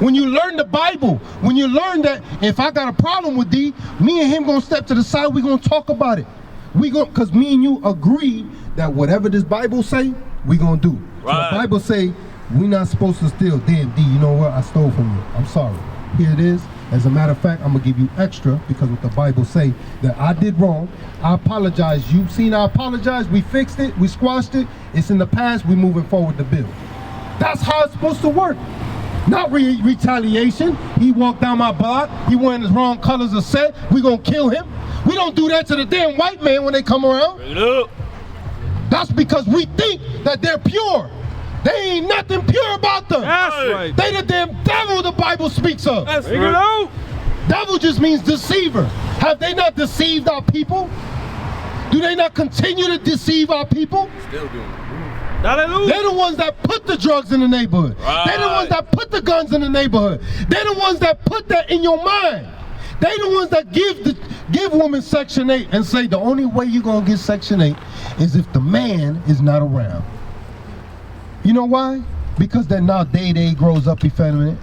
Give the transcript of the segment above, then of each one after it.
When you learn the Bible, when you learn that if I got a problem with D, me and him gonna step to the side, we gonna talk about it. Cause me and you agree that whatever this Bible say, we gonna do. Right. So the Bible say, we not supposed to steal. Damn, D, you know what? I stole from you. I'm sorry. Here it is. As a matter of fact, I'm gonna give you extra because what the Bible say that I did wrong. I apologize. You've seen I apologize. We fixed it. We squashed it. It's in the past. We moving forward to build. That's how it's supposed to work. Not retaliation. He walked down my block. He wearing his wrong colors of set. We gonna kill him. We don't do that to the damn white man when they come around. That's because we think that they're pure. They ain't nothing pure about them. That's right. They the damn devil the Bible speaks of. That's right. Devil just means deceiver. Have they not deceived our people? Do they not continue to deceive our people? Still doing it. Hallelujah. They're the ones that put the drugs in the neighborhood. Right. They're the ones that put the guns in the neighborhood. They're the ones that put that in your mind. They're the ones that give women Section 8 and say the only way you're gonna get Section 8 is if the man is not around. You know why? Because then now Day grows up effeminate.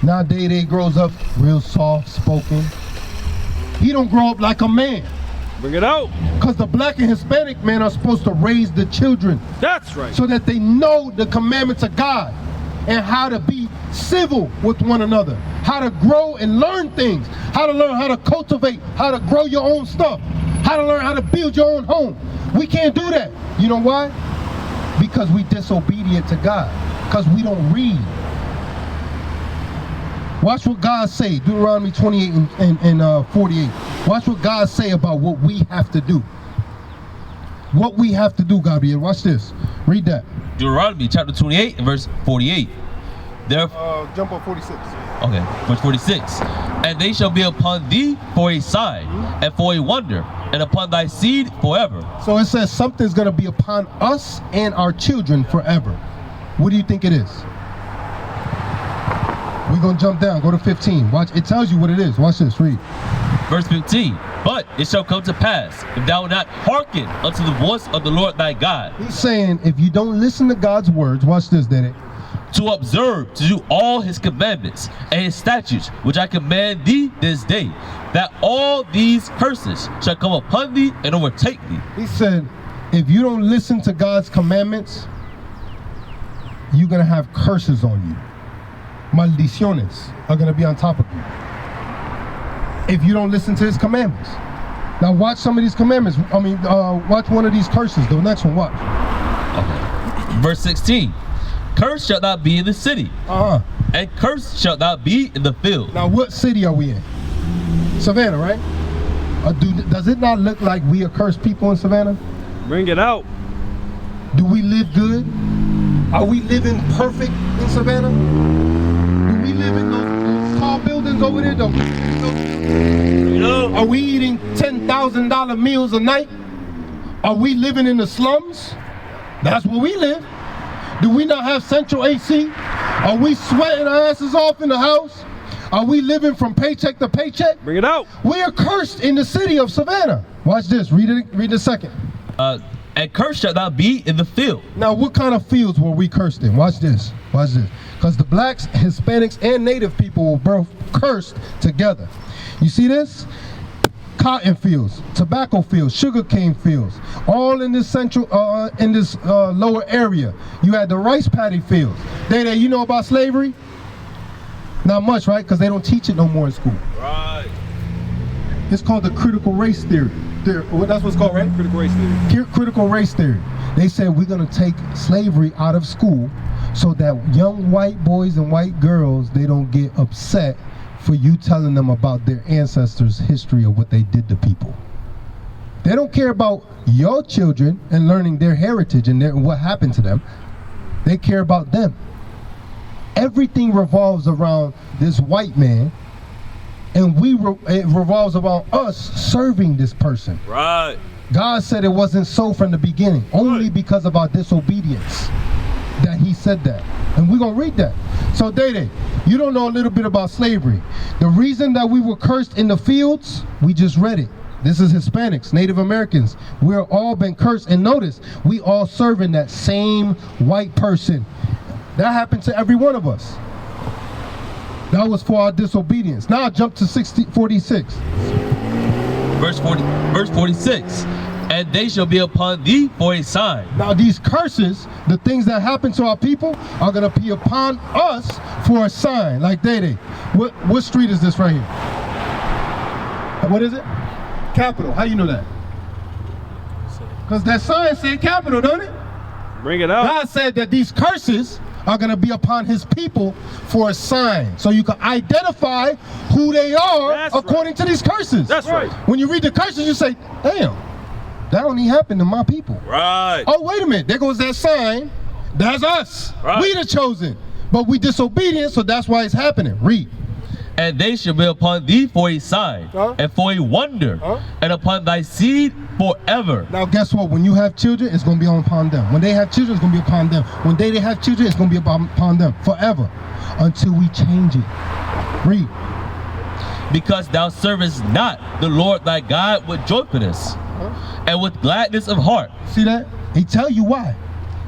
Now Day grows up real soft spoken. He don't grow up like a man. Bring it out. Because the black and Hispanic men are supposed to raise the children. That's right. So that they know the commandments of God and how to be civil with one another, how to grow and learn things, how to learn how to cultivate, how to grow your own stuff, how to learn how to build your own home. We can't do that. You know why? Because we disobedient to God, because we don't read. Watch what God say, Deuteronomy 28 and 48. Watch what God say about what we have to do. What we have to do, Gabriel. Watch this. Read that. Deuteronomy chapter 28 and verse 48. Jump up 46. Okay, verse 46. And they shall be upon thee for a sign and for a wonder, and upon thy seed forever. So it says something's going to be upon us and our children forever. What do you think it is? We're going to jump down. Go to 15. Watch. It tells you what it is. Watch this. Read. Verse 15. But it shall come to pass, if thou wilt not hearken unto the voice of the Lord thy God. He's saying if you don't listen to God's words, watch this, Daddy. To observe, to do all his commandments and his statutes, which I command thee this day, that all these curses shall come upon thee and overtake thee. He said, if you don't listen to God's commandments, you're going to have curses on you. Maldiciones are going to be on top of you. If you don't listen to his commandments. Now watch some of these commandments. Watch one of these curses. The next one, watch. Okay. Verse 16. Cursed shalt thou be in the city, and cursed shalt thou be in the field. Now what city are we in? Savannah, right? Does it not look like we are cursed people in Savannah? Bring it out. Do we live good? Are we living perfect in Savannah? Do we live in those tall buildings over there? Are we eating $10,000 meals a night? Are we living in the slums? That's where we live. Do we not have central AC? Are we sweating our asses off in the house? Are we living from paycheck to paycheck? Bring it out. We are cursed in the city of Savannah. Watch this. Read a second. And cursed shalt thou be in the field. Now, what kind of fields were we cursed in? Watch this. Watch this. Because the blacks, Hispanics, and Native people were both cursed together. You see this? Cotton fields, tobacco fields, sugarcane fields, all in this lower area. You had the rice paddy fields. You know about slavery? Not much, right? Because they don't teach it no more in school. Right. It's called the critical race theory. That's what's called, right? Critical race theory. Critical race theory. They said we're going to take slavery out of school so that young white boys and white girls, they don't get upset for you telling them about their ancestors' history of what they did to people. They don't care about your children and learning their heritage and what happened to them. They care about them. Everything revolves around this white man, and it revolves around us serving this person. Right. God said it wasn't so from the beginning, only because of our disobedience that he said that. And we're going to read that. So, Dede, you don't know a little bit about slavery. The reason that we were cursed in the fields, we just read it. This is Hispanics, Native Americans. We're all been cursed. And notice, we all serving that same white person. That happened to every one of us. That was for our disobedience. Now jump to 46. Verse 46. And they shall be upon thee for a sign. Now these curses, the things that happen to our people, are going to be upon us for a sign. Like they. What street is this right here? What is it? Capital. How you know that? Because that sign said capital, don't it? Bring it out. God said that these curses are going to be upon his people for a sign. So you can identify who they are according to these curses. That's right. When you read the curses, you say, damn, that only happened to my people. Right. Oh, wait a minute. There goes that sign. That's us. Right. We the chosen. But we disobedient, so that's why it's happening. Read. And they shall be upon thee for a sign, and for a wonder, and upon thy seed forever. Now guess what? When you have children, it's going to be upon them. When they have children, it's going to be upon them. When they have children, it's going to be upon them forever, until we change it. Read. Because thou servest not the Lord thy God with joyfulness, and with gladness of heart. See that? He tell you why.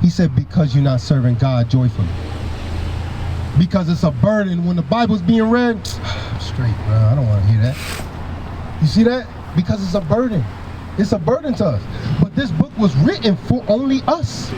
He said, because you're not serving God joyfully. Because it's a burden. When the Bible's being read, I'm straight, bro. I don't want to hear that. You see that? Because it's a burden. It's a burden to us. But this book was written for only us.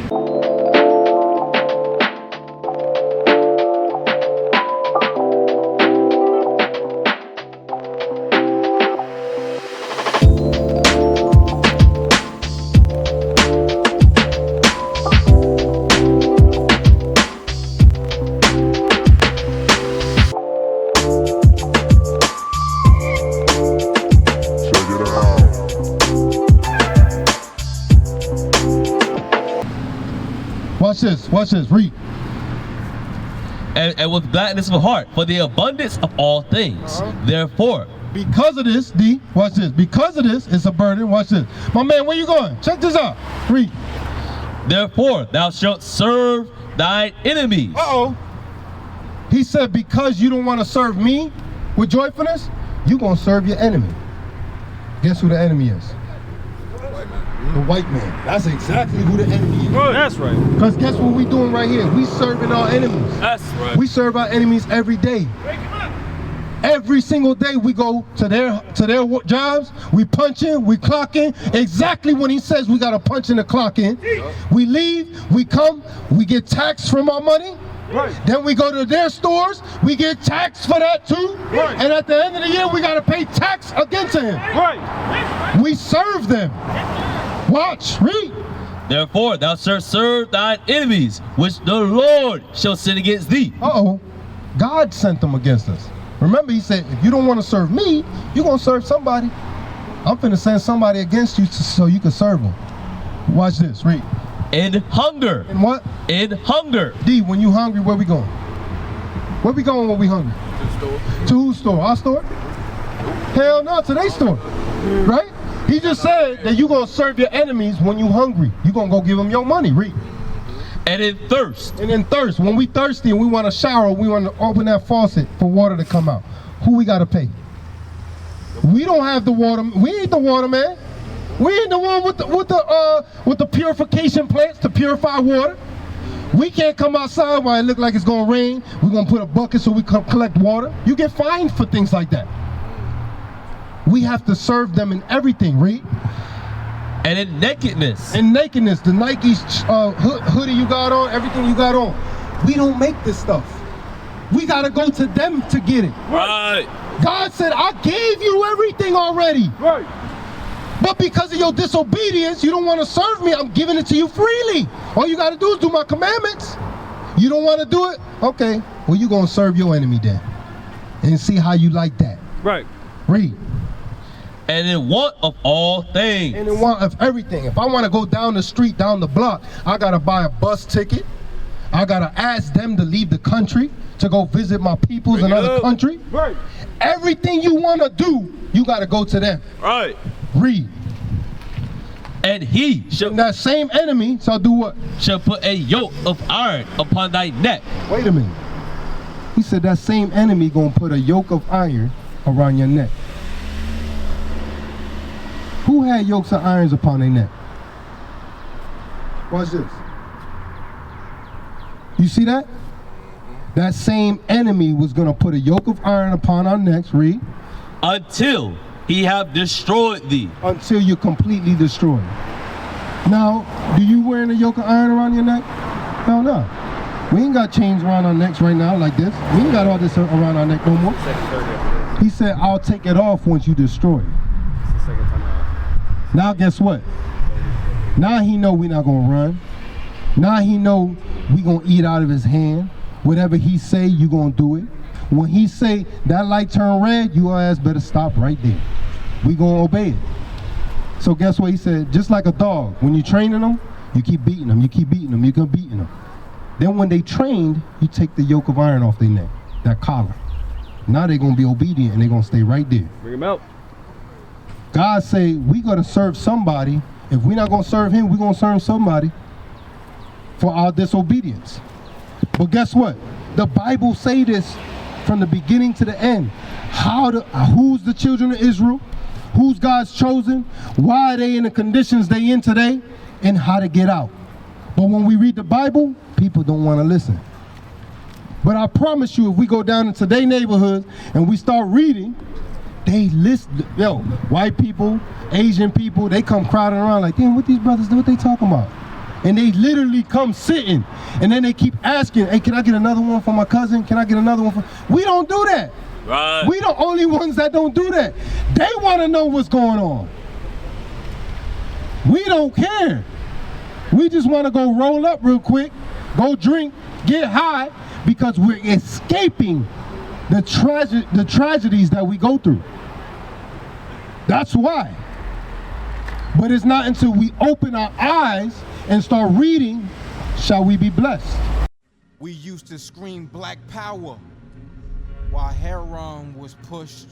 Watch this, read. And with gladness of heart, for the abundance of all things. Therefore, because of this, watch this. Because of this, it's a burden. Watch this. My man, where you going? Check this out. Read. Therefore, thou shalt serve thine enemies. Uh-oh. He said, because you don't want to serve me with joyfulness, you're going to serve your enemy. Guess who the enemy is? The white man. That's exactly who the enemy is. Oh, that's right. Because guess what we doing right here? We serving our enemies. That's right. We serve our enemies every day. Every single day we go to their jobs, we punch in, we clock in, exactly when he says we got to punch in and clock in. We leave, we come, we get taxed from our money. Right. Then we go to their stores, we get taxed for that too. Right. And at the end of the year, we got to pay tax against him. Right. We serve them. Watch, read. Therefore, thou shalt serve thine enemies, which the Lord shall send against thee. Uh-oh. God sent them against us. Remember, he said, if you don't want to serve me, you're going to serve somebody. I'm finna send somebody against you so you can serve them. Watch this, read. In hunger. In what? In hunger. D, when you hungry, where we going? Where we going when we hungry? To the store. To whose store? Our store? Hell no, to their store. Right? He just said that you're going to serve your enemies when you hungry. You're going to go give them your money. Read. And in thirst. And in thirst. When we thirsty and we want to shower, we want to open that faucet for water to come out. Who we got to pay? We don't have the water. We ain't the water man. We ain't the one with the purification plants to purify water. We can't come outside while it look like it's going to rain. We're going to put a bucket so we can collect water. You get fined for things like that. We have to serve them in everything, read. And in nakedness. In nakedness, the Nike hoodie you got on, everything you got on. We don't make this stuff. We got to go to them to get it. Right. God said, I gave you everything already. Right. But because of your disobedience, you don't want to serve me. I'm giving it to you freely. All you got to do is do my commandments. You don't want to do it? Okay. Well, you're going to serve your enemy then. And see how you like that. Right. Read. And in want of all things. And in want of everything. If I want to go down the street, down the block, I got to buy a bus ticket. I got to ask them to leave the country to go visit my peoples in another country. Right. Everything you want to do, you got to go to them. Right. Read. And he shall, And that same enemy shall do what? shall put a yoke of iron upon thy neck. Wait a minute. He said that same enemy gonna put a yoke of iron around your neck. Who had yokes of irons upon their neck? Watch this. You see that? That same enemy was going to put a yoke of iron upon our necks, read. Until he have destroyed thee. Until you're completely destroyed. Now, do you wearing a yoke of iron around your neck? Hell no. We ain't got chains around our necks right now like this. We ain't got all this around our neck no more. He said, I'll take it off once you destroy it. Now guess what? Now he know we not gonna run. Now he know we gonna eat out of his hand. Whatever he say, you gonna do it. When he say that light turn red, you ass better stop right there. We gonna obey it. So guess what he said? Just like a dog, when you training them, you keep beating them, you keep beating them, you keep beating them. Then when they trained, you take the yoke of iron off their neck, that collar. Now they're gonna be obedient and they're gonna stay right there. Bring him out. God say we gotta serve somebody. If we're not gonna serve him, we're gonna serve somebody for our disobedience. But guess what? The Bible say this from the beginning to the end. Who's the children of Israel? Who's God's chosen? Why are they in the conditions they in today? And how to get out. But when we read the Bible, people don't want to listen. But I promise you, if we go down into their neighborhoods and we start reading, they listen. Yo, white people, Asian people, they come crowding around like, damn, what these brothers do? What they talking about? And they literally come sitting, and then they keep asking, hey, can I get another one for my cousin? Can I get another one for... We don't do that. Right. We the only ones that don't do that. They want to know what's going on. We don't care. We just want to go roll up real quick, go drink, get high, because we're escaping the tragedies that we go through. That's why. But it's not until we open our eyes and start reading shall we be blessed. We used to scream black power while heroin was pushed.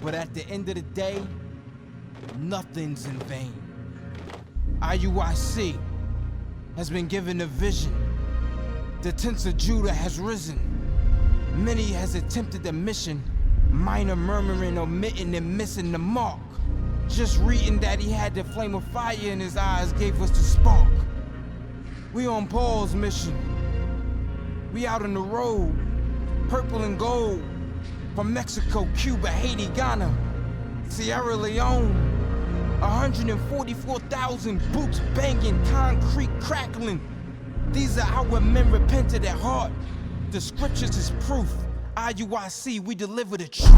But at the end of the day, nothing's in vain. IUIC has been given a vision. The tents of Judah has risen. Many has attempted the mission, minor murmuring, omitting and missing the mark. Just reading that he had the flame of fire in his eyes gave us the spark. We on Paul's mission. We out on the road, purple and gold, from Mexico, Cuba, Haiti, Ghana, Sierra Leone. 144,000 boots banging, concrete crackling. These are our men repented at heart. The scriptures is proof. IUIC, we deliver the truth.